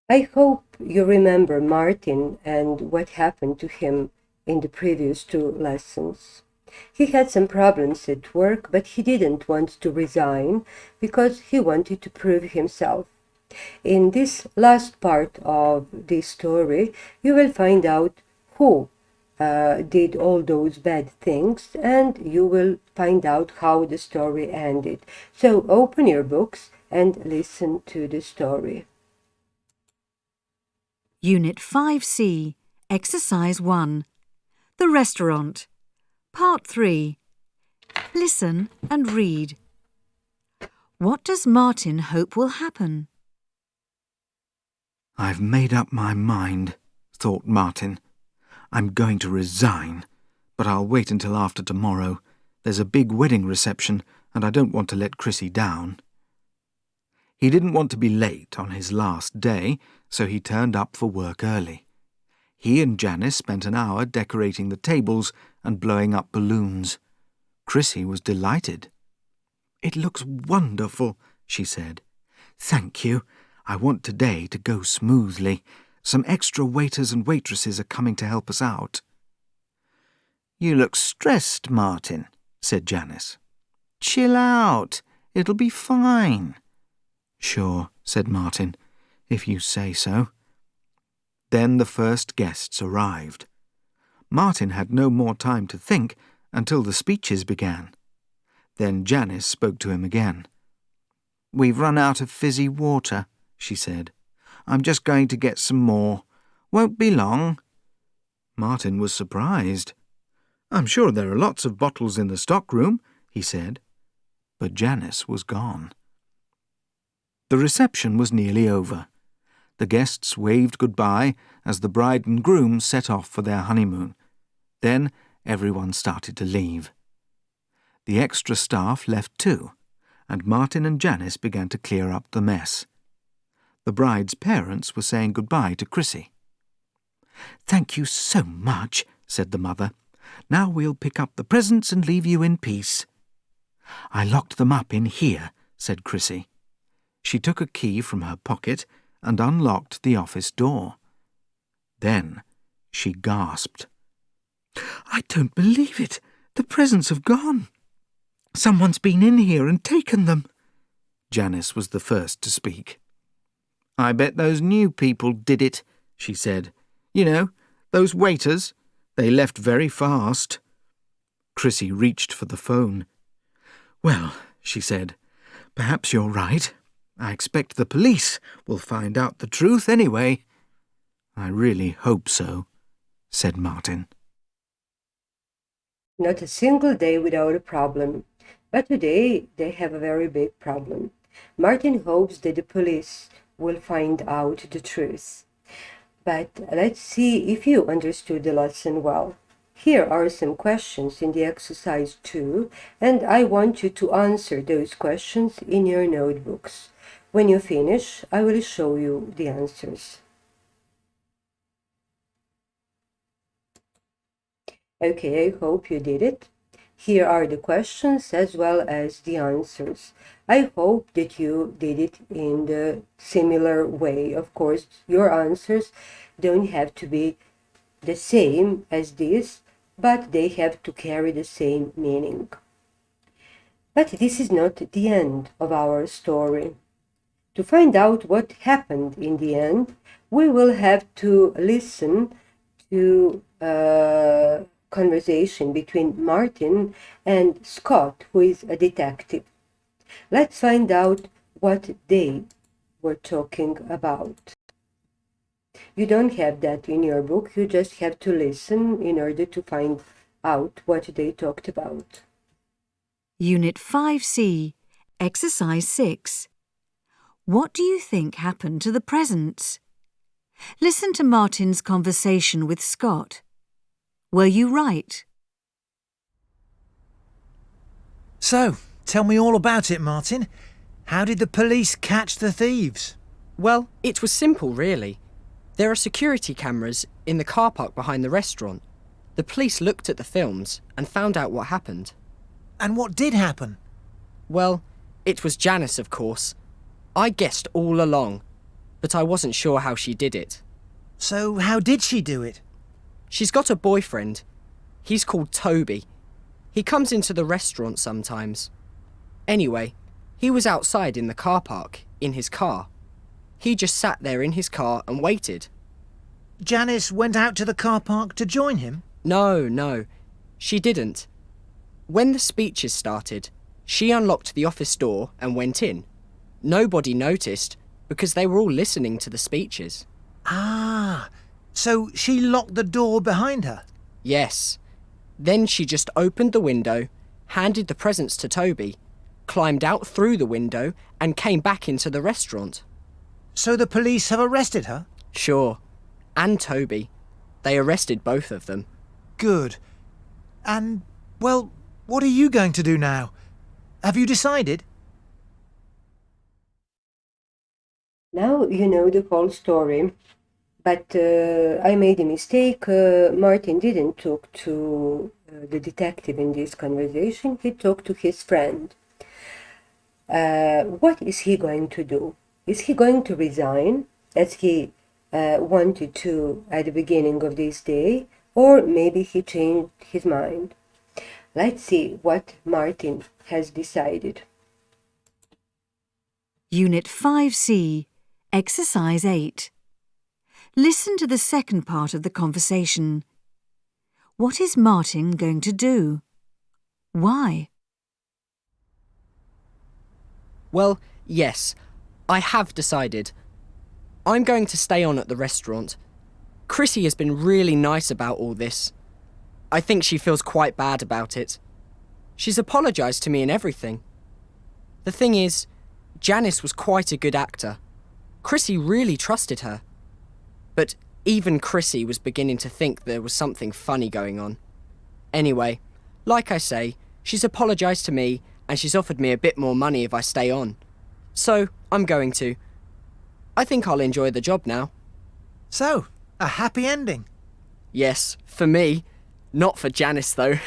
I hope you remember Martin and what happened to him in the previous two lessons. He had some problems at work, but he didn't want to resign because he wanted to prove himself. In this last part of the story, you will find out who did all those bad things, and you will find out how the story ended. So open your books and listen to the story. Unit 5C, Exercise 1. The Restaurant. Part 3. Listen and read. What does Martin hope will happen? I've made up my mind, thought Martin. I'm going to resign, but I'll wait until after tomorrow. There's a big wedding reception, and I don't want to let Chrissy down. He didn't want to be late on his last day, so he turned up for work early. He and Janice spent an hour decorating the tables and blowing up balloons. Chrissy was delighted. "It looks wonderful," she said. "Thank you. I want today to go smoothly. Some extra waiters and waitresses are coming to help us out." "You look stressed, Martin," said Janice. "Chill out. It'll be fine." "Sure," said Martin, "if you say so." Then the first guests arrived. Martin had no more time to think until the speeches began. Then Janice spoke to him again. "We've run out of fizzy water," she said. "I'm just going to get some more. Won't be long." Martin was surprised. "I'm sure there are lots of bottles in the stockroom," he said. But Janice was gone. The reception was nearly over. The guests waved goodbye as the bride and groom set off for their honeymoon. Then everyone started to leave. The extra staff left too, and Martin and Janice began to clear up the mess. The bride's parents were saying goodbye to Chrissy. "Thank you so much," said the mother. "Now we'll pick up the presents and leave you in peace." "I locked them up in here," said Chrissy. She took a key from her pocket and unlocked the office door. Then she gasped. "I don't believe it. The presents have gone. Someone's been in here and taken them." Janice was the first to speak. "I bet those new people did it," she said. "You know, those waiters. They left very fast." Chrissy reached for the phone. "Well," she said, "perhaps you're right. I expect the police will find out the truth anyway." "I really hope so," said Martin. Not a single day without a problem. But today they have a very big problem. Martin hopes that the police will find out the truth. But let's see if you understood the lesson well. Here are some questions in the exercise 2, and I want you to answer those questions in your notebooks. When you finish, I will show you the answers. Okay, I hope you did it. Here are the questions as well as the answers. I hope that you did it in the similar way. Of course, your answers don't have to be the same as this, but they have to carry the same meaning. But this is not the end of our story. To find out what happened in the end, we will have to listen to a conversation between Martin and Scott, who is a detective. Let's find out what they were talking about. You don't have that in your book, you just have to listen in order to find out what they talked about. Unit 5C, Exercise 6. What do you think happened to the presents? Listen to Martin's conversation with Scott. Were you right? So, tell me all about it, Martin. How did the police catch the thieves? Well, it was simple, really. There are security cameras in the car park behind the restaurant. The police looked at the films and found out what happened. And what did happen? Well, it was Janice, of course. I guessed all along. but I wasn't sure how she did it. So how did she do it? She's got a boyfriend. He's called Toby. He comes into the restaurant sometimes. Anyway, he was outside in the car park, in his car. He just sat there in his car and waited. Janice went out to the car park to join him? No, she didn't. When the speeches started, she unlocked the office door and went in. Nobody noticed because they were all listening to the speeches. Ah, so she locked the door behind her? Yes. Then she just opened the window, handed the presents to Toby, climbed out through the window and came back into the restaurant. So the police have arrested her? Sure. And Toby. They arrested both of them. Good. And, well, what are you going to do now? Have you decided? Now you know the whole story, but I made a mistake. Martin didn't talk to the detective in this conversation. He talked to his friend. What is he going to do? Is he going to resign, as he wanted to at the beginning of this day, or maybe he changed his mind? Let's see what Martin has decided. Unit 5C, Exercise 8. Listen to the second part of the conversation. What is Martin going to do? Why? Well, yes, I have decided. I'm going to stay on at the restaurant. Chrissy has been really nice about all this. I think she feels quite bad about it. She's apologised to me and everything. The thing is, Janice was quite a good actor. Chrissy really trusted her. But even Chrissy was beginning to think there was something funny going on. Anyway, like I say, she's apologised to me and she's offered me a bit more money if I stay on. So, I'm going to. I think I'll enjoy the job now. So, a happy ending. Yes, for me. Not for Janice, though.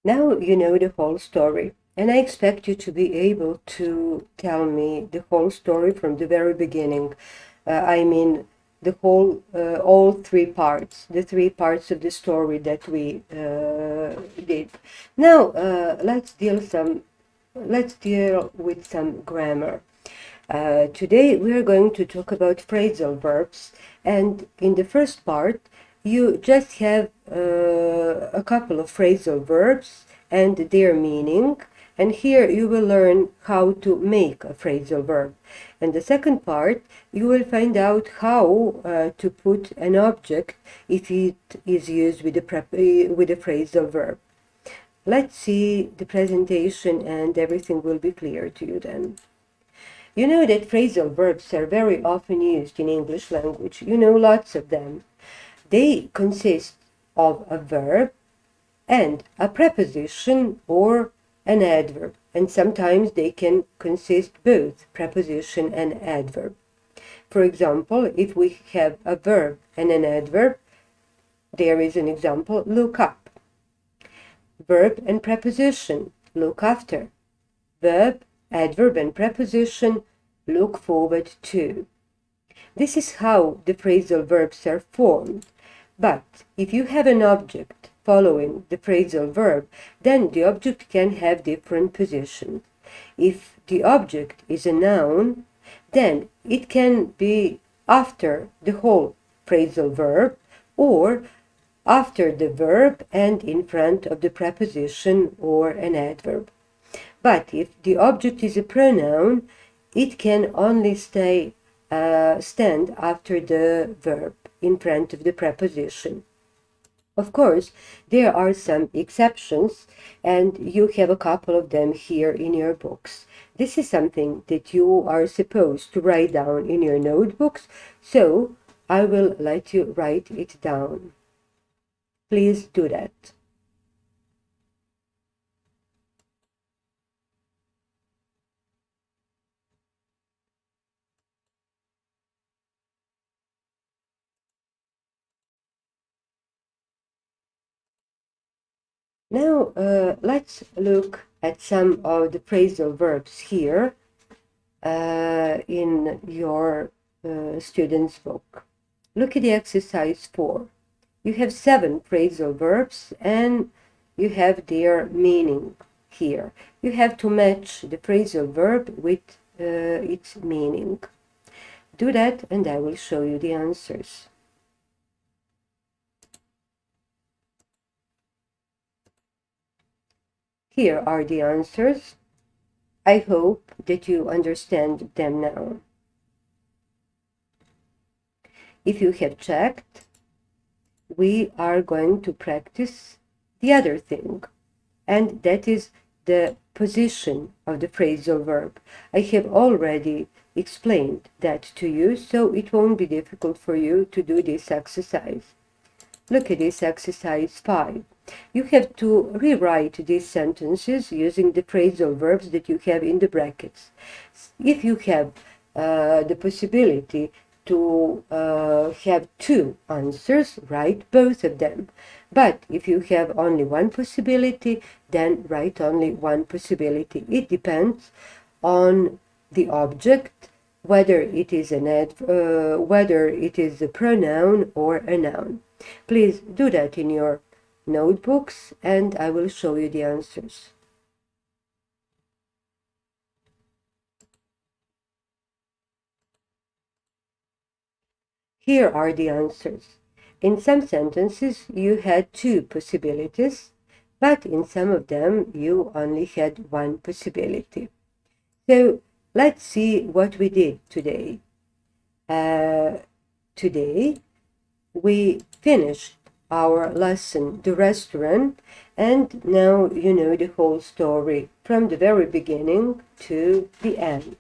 Now you know the whole story, and I expect you to be able to tell me the whole story from the very beginning. I mean, the whole, all three parts, the three parts of the story that we did. Now, let's deal with some grammar. Today we are going to talk about phrasal verbs, and in the first part you just have a couple of phrasal verbs and their meaning, and here you will learn how to make a phrasal verb. And the second part you will find out how to put an object if it is used with a phrasal verb. Let's see the presentation and everything will be clear to you then. You know that phrasal verbs are very often used in English language. You know lots of them. They consist of a verb and a preposition or an adverb, and sometimes they can consist both preposition and adverb. For example, if we have a verb and an adverb, there is an example: look up. Verb and preposition: look after. Verb, adverb and preposition: look forward to. This is how the phrasal verbs are formed. But if you have an object following the phrasal verb, then the object can have different positions. If the object is a noun, then it can be after the whole phrasal verb or after the verb and in front of the preposition or an adverb. But if the object is a pronoun, it can only stand after the verb in front of the preposition. Of course, there are some exceptions, and you have a couple of them here in your books. This is something that you are supposed to write down in your notebooks, so I will let you write it down. Please do that. Now, let's look at some of the phrasal verbs here. in your student's book. Look at the exercise 4. You have 7 phrasal verbs and you have their meaning here. You have to match the phrasal verb with its meaning. Do that and I will show you the answers. Here are the answers. I hope that you understand them now. If you have checked, we are going to practice the other thing, and that is the position of the phrasal verb. I have already explained that to you, so it won't be difficult for you to do this exercise. Look at this exercise 5. You have to rewrite these sentences using the phrasal verbs that you have in the brackets. If you have the possibility to have 2 answers, write both of them. But if you have only one possibility, then write only one possibility. It depends on the object, whether it is whether it is a pronoun or a noun. Please do that in your notebooks and I will show you the answers. Here are the answers. In some sentences you had 2 possibilities, but in some of them you only had one possibility. So let's see what we did today. Today we finished our lesson, the restaurant, and now you know the whole story from the very beginning to the end.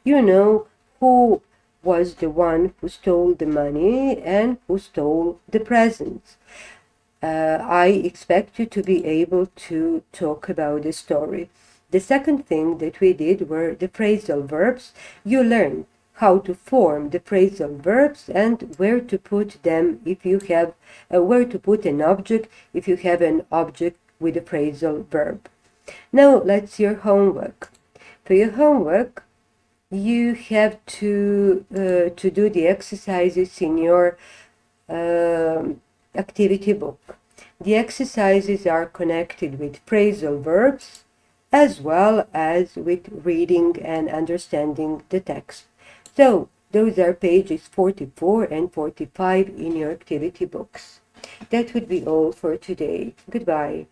You know who was the one who stole the money and who stole the presents. I expect you to be able to talk about the story. The second thing that we did were the phrasal verbs. You learned how to form the phrasal verbs and where to put them if you have, where to put an object if you have an object with a phrasal verb. Now let's see your homework. For your homework, you have to do the exercises in your activity book. The exercises are connected with phrasal verbs as well as with reading and understanding the text. So those are pages 44 and 45 in your activity books. That would be all for today. Goodbye.